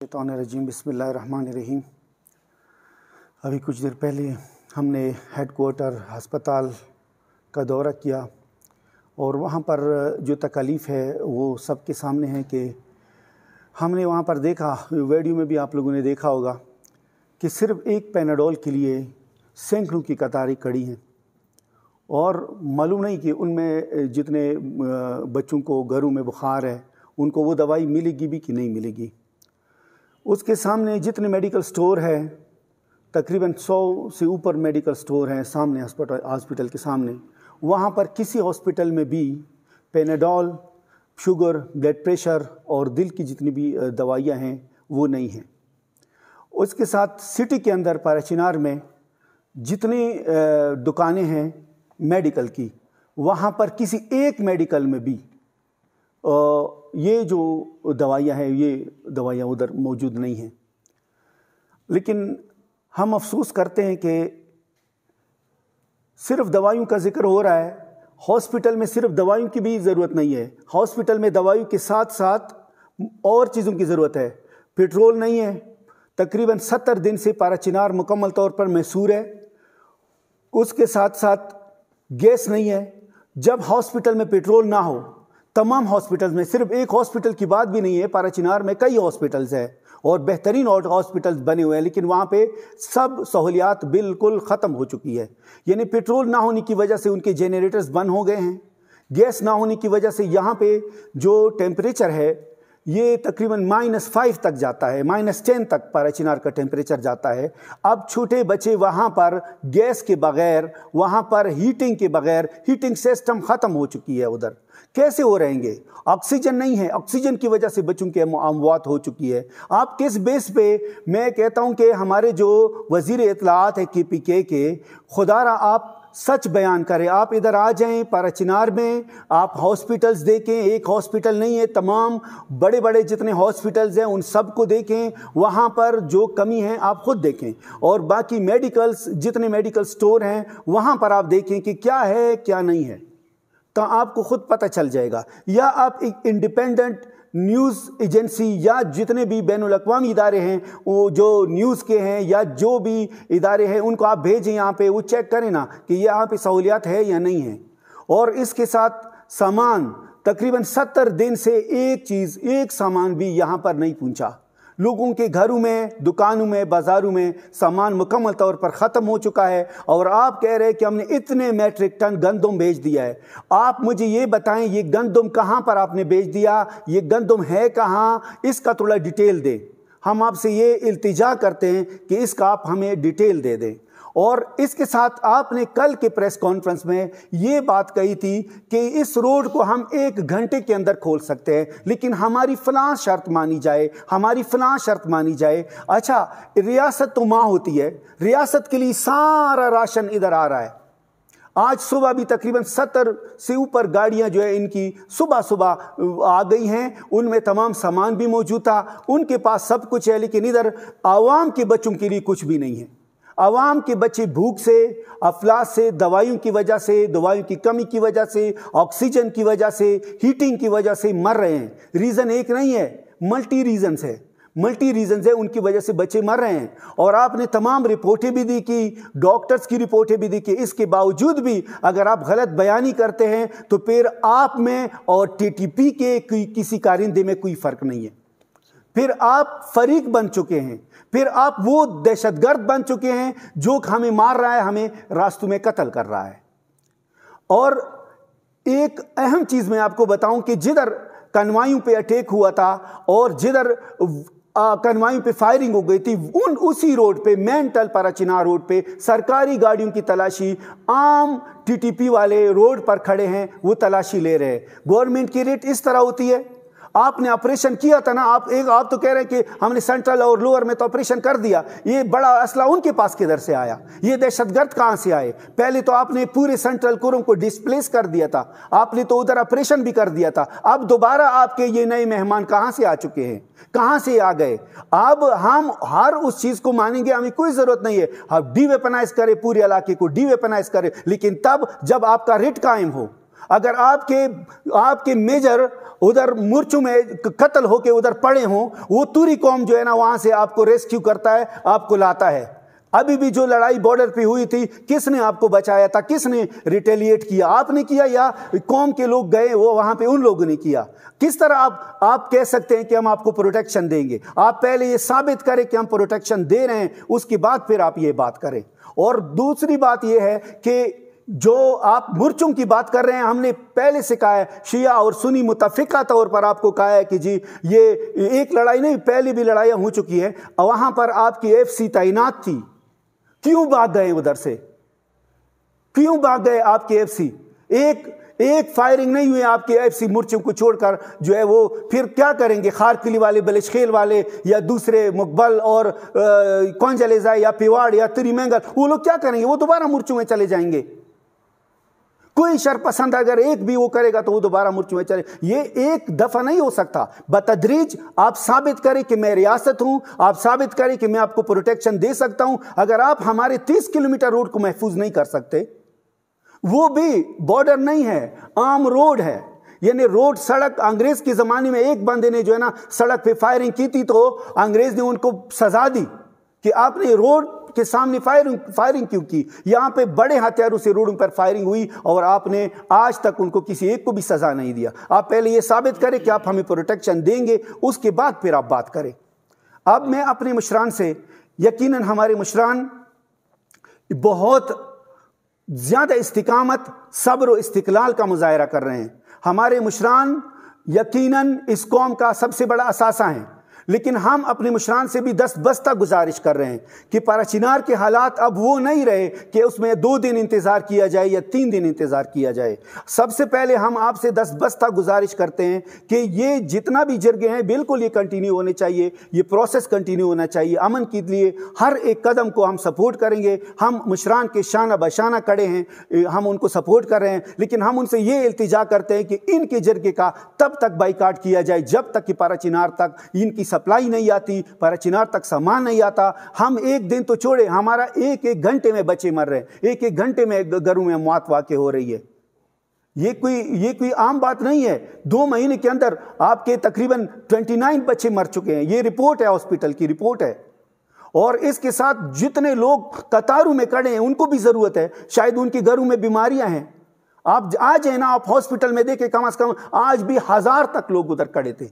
रजीम बिस्मिल्लाहिर्रहमानिर्रहीम। अभी कुछ देर पहले हमने हेडक्वार्टर अस्पताल का दौरा किया और वहाँ पर जो तकलीफ़ है वो सबके सामने है कि हमने वहाँ पर देखा, वीडियो में भी आप लोगों ने देखा होगा कि सिर्फ़ एक पैनाडोल के लिए सैकड़ों की कतारें खड़ी हैं और मालूम नहीं कि उनमें जितने बच्चों को घरों में बुखार है उनको वो दवाई मिलेगी भी कि नहीं मिलेगी। उसके सामने जितने मेडिकल स्टोर है, तकरीबन 100 से ऊपर मेडिकल स्टोर हैं सामने हॉस्पिटल के सामने, वहाँ पर किसी हॉस्पिटल में भी पैनाडोल, शुगर, ब्लड प्रेशर और दिल की जितनी भी दवाइयाँ हैं वो नहीं हैं। उसके साथ सिटी के अंदर पाराचिनार में जितनी दुकानें हैं मेडिकल की, वहाँ पर किसी एक मेडिकल में भी ये जो दवाइयाँ हैं ये दवाइयाँ उधर मौजूद नहीं हैं। लेकिन हम अफसोस करते हैं कि सिर्फ दवाइयों का जिक्र हो रहा है, हॉस्पिटल में सिर्फ दवाइयों की भी ज़रूरत नहीं है। हॉस्पिटल में दवाइयों के साथ साथ और चीज़ों की ज़रूरत है। पेट्रोल नहीं है, तकरीबन 70 दिन से पाराचिनार मुकम्मल तौर पर मैसूर है। उसके साथ साथ गैस नहीं है। जब हॉस्पिटल में पेट्रोल ना हो, तमाम हॉस्पिटल्स में, सिर्फ एक हॉस्पिटल की बात भी नहीं है, पाराचिनार में कई हॉस्पिटल्स हैं और बेहतरीन हॉस्पिटल्स बने हुए हैं, लेकिन वहाँ पे सब सहूलियात बिल्कुल ख़त्म हो चुकी है। यानी पेट्रोल ना होने की वजह से उनके जेनरेटर्स बंद हो गए हैं। गैस ना होने की वजह से यहाँ पे जो टेम्परेचर है ये तकरीबन -5 तक जाता है, -10 तक पाराचिनार का टेम्परेचर जाता है। अब छोटे बच्चे वहाँ पर गैस के बग़ैर, वहाँ पर हीटिंग के बग़ैर, हीटिंग सिस्टम ख़त्म हो चुकी है। उधर कैसे हो रहेंगे? ऑक्सीजन नहीं है, ऑक्सीजन की वजह से बच्चों की अमवात हो चुकी है। आप किस बेस पे? मैं कहता हूँ कि हमारे जो वज़ीर इत्तलाआत है KPK के, खुदारा आप सच बयान करें। आप इधर आ जाएं पाराचिनार में, आप हॉस्पिटल्स देखें। एक हॉस्पिटल नहीं है, तमाम बड़े बड़े जितने हॉस्पिटल्स हैं उन सब को देखें। वहाँ पर जो कमी है आप खुद देखें और बाकी मेडिकल्स, जितने मेडिकल स्टोर हैं वहाँ पर आप देखें कि क्या है क्या नहीं है, तो आपको खुद पता चल जाएगा। या आप एक इंडिपेंडेंट न्यूज़ एजेंसी या जितने भी बैनुल अक़वामी इदारे हैं वो जो न्यूज़ के हैं या जो भी इदारे हैं उनको आप भेजें यहाँ पे, वो चेक करें ना कि यहाँ पे सहूलियात है या नहीं है। और इसके साथ सामान, तकरीबन 70 दिन से एक सामान भी यहाँ पर नहीं पहुँचा। लोगों के घरों में, दुकानों में, बाज़ारों में सामान मुकम्मल तौर पर ख़त्म हो चुका है और आप कह रहे हैं कि हमने इतने मेट्रिक टन गंदम भेज दिया है। आप मुझे ये बताएं, ये गंदम कहाँ पर आपने भेज दिया? ये गंदम है कहाँ? इसका थोड़ा डिटेल दें। हम आपसे ये इल्तिजा करते हैं कि इसका आप हमें डिटेल दे दें। और इसके साथ आपने कल के प्रेस कॉन्फ्रेंस में ये बात कही थी कि इस रोड को हम 1 घंटे के अंदर खोल सकते हैं, लेकिन हमारी फ़लाँ शर्त मानी जाए, हमारी फ़लाँ शर्त मानी जाए। अच्छा, रियासत तो माँ होती है, रियासत के लिए सारा राशन इधर आ रहा है। आज सुबह भी तकरीबन 70 से ऊपर गाड़ियां जो है इनकी सुबह आ गई हैं। उनमें तमाम सामान भी मौजूद था, उनके पास सब कुछ है, लेकिन इधर आवाम के बच्चों के लिए कुछ भी नहीं है। आवाम के बच्चे भूख से, अफलास से, दवाइयों की वजह से, दवाइयों की कमी की वजह से, ऑक्सीजन की वजह से, हीटिंग की वजह से मर रहे हैं। रीज़न एक नहीं है, मल्टी रीज़न्स है, उनकी वजह से बच्चे मर रहे हैं। और आपने तमाम रिपोर्टें भी दी कि, डॉक्टर्स की रिपोर्टें भी दी कि इसके बावजूद भी अगर आप गलत बयानी करते हैं तो फिर आप में और TTP के किसी कारिंदे में कोई फ़र्क नहीं है। फिर आप फरीक बन चुके हैं, फिर आप वो दहशतगर्द बन चुके हैं जो हमें मार रहा है, हमें रास्तों में कत्ल कर रहा है। और एक अहम चीज़ मैं आपको बताऊं कि जिधर कनवाइयों पे अटैक हुआ था और जिधर कनवाइयों पे फायरिंग हो गई थी, उसी रोड पे, मेंटल पाराचिनार रोड पे सरकारी गाड़ियों की तलाशी, आम TTP वाले रोड पर खड़े हैं, वो तलाशी ले रहे हैं। गवर्नमेंट की रेट इस तरह होती है। आपने ऑपरेशन किया था ना, आप तो कह रहे हैं कि हमने सेंट्रल और लोअर में तो ऑपरेशन कर दिया। ये बड़ा असला उनके पास किधर से आया? ये दहशतगर्द कहाँ से आए? पहले तो आपने पूरे सेंट्रल कुरुम को डिस्प्लेस कर दिया था, आपने तो उधर ऑपरेशन भी कर दिया था। अब दोबारा आपके ये नए मेहमान कहाँ से आ चुके हैं, कहाँ से आ गए? अब हम हर उस चीज़ को मानेंगे, हमें कोई ज़रूरत नहीं है। हम डीवेपनाइज करें, पूरे इलाके को डीवेपनाइज करें, लेकिन तब जब आपका रेट कायम हो। اگر آپ کے میجر ادھر مورچوں میں قتل ہو کے ادھر پڑے ہوں، وہ توری قوم جو ہے نا وہاں سے آپ کو ریسکیو کرتا ہے، آپ کو لاتا ہے۔ ابھی بھی جو لڑائی بارڈر پہ ہوئی تھی، کس نے آپ کو بچایا تھا؟ کس نے ریٹیلیٹ کیا؟ آپ نے کیا یا قوم کے لوگ گئے وہ وہاں پہ ان لوگوں نے کیا؟ کس طرح آپ کہہ سکتے ہیں کہ ہم آپ کو پروٹیکشن دیں گے؟ آپ پہلے یہ ثابت کریں کہ ہم پروٹیکشن دے رہے ہیں، اس کے بعد پھر آپ یہ بات کریں۔ اور دوسری بات یہ ہے کہ جو آپ مرچوں کی بات کر رہے ہیں، ہم نے پہلے سے کہا ہے، شیعہ اور سنی متفقہ طور پر آپ کو کہا ہے کہ جی یہ ایک لڑائی نہیں، پہلے بھی لڑائیاں ہو چکی ہیں، وہاں پر آپ کی ایف سی تعینات تھی، کیوں بھاگ گئے ادھر سے؟ کیوں بھاگ گئے آپ کے ایف سی؟ ایک فائرنگ نہیں ہوئی آپ کے ایف سی مرچوں کو چھوڑ کر، جو ہے وہ پھر کیا کریں گے؟ خارکلی والے، بلشخیل والے یا دوسرے مقبل اور کونجلیزہ یا پیواڑ یا تری مینگل، وہ لوگ کیا کریں گے؟ وہ دوبارہ مرچوں میں چلے جائیں گے۔ کوئی شرپسند اگر ایک بھی وہ کرے گا تو وہ دوبارہ مرچوں میں چلے۔ یہ ایک دفعہ نہیں ہو سکتا، بتدریج آپ ثابت کریں کہ میں ریاست ہوں، آپ ثابت کریں کہ میں آپ کو پروٹیکشن دے سکتا ہوں۔ اگر آپ ہمارے 30 کلومیٹر روڈ کو محفوظ نہیں کر سکتے، وہ بھی بارڈر نہیں ہے، عام روڈ ہے، یعنی روڈ، سڑک۔ انگریز کے زمانے میں ایک بندے نے جو ہے نا سڑک پہ فائرنگ کی تھی تو انگریز نے ان کو سزا دی کہ آپ نے روڈ کے سامنے فائرنگ کیوں کی؟ یہاں پہ بڑے ہتھیاروں سے روڈوں پر فائرنگ ہوئی اور آپ نے آج تک ان کو کسی ایک کو بھی سزا نہیں دیا۔ آپ پہلے یہ ثابت کریں کہ آپ ہمیں پروٹیکشن دیں گے، اس کے بعد پھر آپ بات کریں۔ اب میں اپنے مشران سے، یقیناً ہمارے مشران بہت زیادہ استقامت، صبر و استقلال کا مظاہرہ کر رہے ہیں۔ ہمارے مشران یقیناً اس قوم کا سب سے بڑا اثاثہ ہیں، لیکن ہم اپنے مشران سے بھی دست بستہ گزارش کر رہے ہیں کہ پراچینار کے حالات اب وہ نہیں رہے کہ اس میں 2 دن انتظار کیا جائے یا 3 دن انتظار کیا جائے۔ سب سے پہلے ہم آپ سے دست بستہ گزارش کرتے ہیں کہ یہ جتنا بھی جرگے ہیں بالکل یہ کنٹینیو ہونے چاہیے، یہ پروسیس کنٹینیو ہونا چاہیے۔ امن کے لیے ہر ایک قدم کو ہم سپورٹ کریں گے۔ ہم مشران کے شانہ بشانہ کڑے ہیں، ہم ان کو سپورٹ کر رہے ہیں، لیکن ہم ان سے یہ التجا کرتے ہیں کہ ان کے جرگے کا تب تک بائیکاٹ کیا جائے جب تک کہ پراچینار تک ان کی سپلائی نہیں آتی، پراچینار تک سامان نہیں آتا۔ ہم ایک دن تو چھوڑے، ہمارا ایک گھنٹے میں بچے مر رہے ہیں، ایک گھنٹے میں گھروں میں موت واقع ہو رہی ہے۔ یہ کوئی عام بات نہیں ہے۔ 2 مہینے کے اندر آپ کے تقریباً 29 بچے مر چکے ہیں، یہ رپورٹ ہے، ہاسپٹل کی رپورٹ ہے۔ اور اس کے ساتھ جتنے لوگ قطاروں میں کھڑے ہیں ان کو بھی ضرورت ہے، شاید ان کے گھروں میں بیماریاں ہیں۔ آپ آ جائیں نا، آپ ہاسپٹل میں دیکھیں، کم از کم آج بھی 1000 تک لوگ ادھر کھڑے تھے،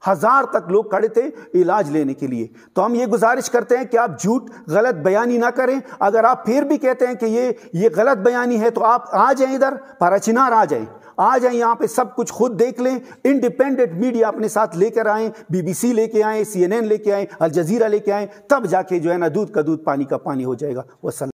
1000 تک لوگ کھڑے تھے علاج لینے کے لیے۔ تو ہم یہ گزارش کرتے ہیں کہ آپ جھوٹ، غلط بیانی نہ کریں۔ اگر آپ پھر بھی کہتے ہیں کہ یہ غلط بیانی ہے تو آپ آ جائیں، ادھر پراچینار آ جائیں، یہاں پہ سب کچھ خود دیکھ لیں۔ انڈیپینڈنٹ میڈیا اپنے ساتھ لے کر آئیں، BBC لے کے آئیں، CNN لے کے آئیں، الجزیرہ لے کے آئیں، تب جا کے جو ہے نا دودھ کا دودھ، پانی کا پانی ہو جائے گا۔ وسلام۔